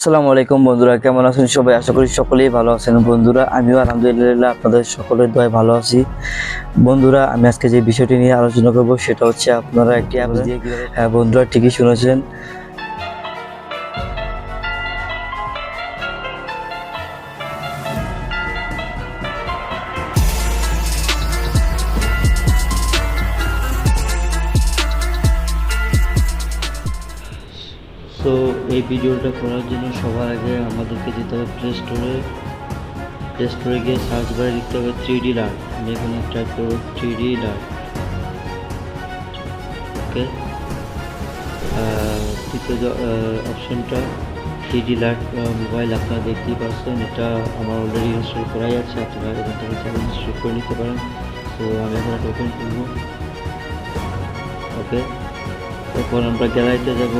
আসসালামু আলাইকুম বন্ধুরা, কেমন আছেন সবাই? আশা করি সকলেই ভালো আছেন। বন্ধুরা, আমিও আলহামদুলিল্লাহ আপনাদের সকলের দোয়ায় ভালো আছি। বন্ধুরা, আমি আজকে যে বিষয়টি নিয়ে আলোচনা করব সেটা হচ্ছে আপনারা একটি অ্যাপ দিয়ে কিভাবে, হ্যাঁ বন্ধুরা, ঠিকই শুনেছেন। সো এই ভিডিওটা করার জন্য সবার আগে আমাদেরকে যেতে হবে প্লে স্টোরে গিয়ে সার্চ বারে লিখতে হবে 3D লার্ট। আমি এখানে টাইপ করবো 3D লার্ট। ওকে, দ্বিতীয় অপশনটা 3D লার্ট মোবাইল আপনারা দেখতেই পাচ্ছেন। এটা আমার অলরেডি ইনস্টল করাই আছে, আপনারা এখান থেকে চাইলে ইনস্টল করে নিতে পারেন। তো আমি এখন এটা ওপেন করবো। ওকে, এরপর আমরা গ্যালারিতে যাব।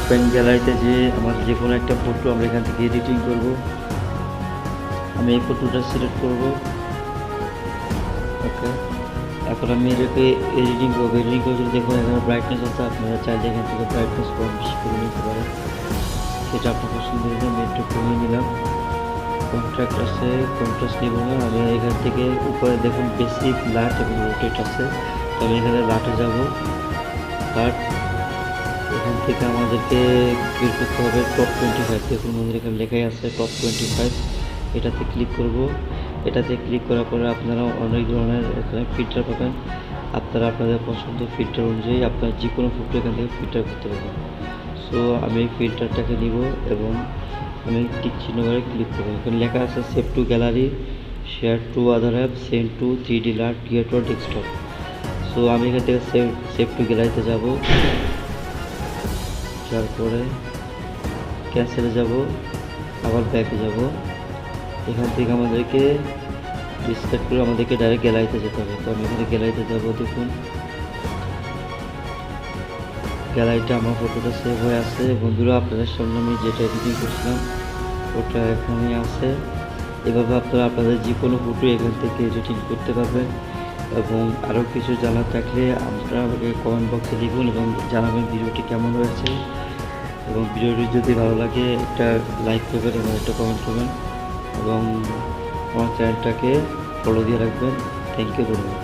ওপেন গ্যালারিতে যে আমার যে কোনো একটা ফটো আমরা এখান থেকে এডিটিং করব। আমি এই ফটোটা সিলেক্ট করব। ওকে, এখন আমি এটাকে এডিটিং করবো। এডিটিং করে যদি দেখুন এখানে ব্রাইটনেস আছে, আপনারা চাইলে এখান থেকে ব্রাইটনেস কম বেশি করে নিতে পারেন, সেটা আপনার পছন্দ হলে আমি একটু কমিয়ে নিলাম। কন্ট্রাক্ট আছে, কন্ট্রাস্ট নিব না। আমি এখান থেকে উপরে দেখুন বেসিক লাট এবং রোটেট আছে, তো আমি এখানে লাটে যাব। লাট এখান থেকে আমাদেরকে বের করতে হবে টপ 25। দেখুন আমাদের এখানে লেখাই আছে টপ 25। এটাতে ক্লিক করব। এটাতে ক্লিক করার পরে আপনারা অনেক ধরনের এখানে ফিল্টার পাবেন। আপনারা আপনাদের পছন্দ ফিল্টার অনুযায়ী আপনারা যে কোনো ফটো এখান থেকে ফিল্টার করতে পারবেন। সো আমি এই ফিল্টারটাকে নিব এবং আমি টিক চিহ্ন করে ক্লিক করব। এখানে লেখা আছে save to gallery, share to other app, send to 3D লার্ট, ক্রিয়েট টু ডেস্কটপ। সো আমি এখান থেকে সেভ টু গ্যালারিতে যাব। তারপরে ক্যান্সেলে যাব, আবার ব্যাকে যাব। এখান থেকে আমাদেরকে রিস্টার্ট করে আমাদেরকে ডাইরেক্ট গ্যালারিতে যেতে হবে। তো আমি এখানে গ্যালারিতে যাব। দেখুন গ্যালারিতে আমার ফটোটা সেভ হয়ে আছে। বন্ধুরা, আপনাদের সামনে আমি যেটা এডিটিং করছিলাম ওটা এখানে আছে। এভাবে আপনারা আপনাদের যে কোনো ফটো এখান থেকে এডিটিং করতে পারবেন। এবং আরও কিছু জানার থাকলে আপনারা আমাকে কমেন্ট বক্সে লিখুন এবং জানাবেন ভিডিওটি কেমন হয়েছে। এবং ভিডিওটি যদি ভালো লাগে একটা লাইক করবেন এবং একটা কমেন্ট করবেন এবং আমার চ্যানেলটাকে ফলো দিয়ে রাখবেন। থ্যাংক ইউ ধন্যবাদ।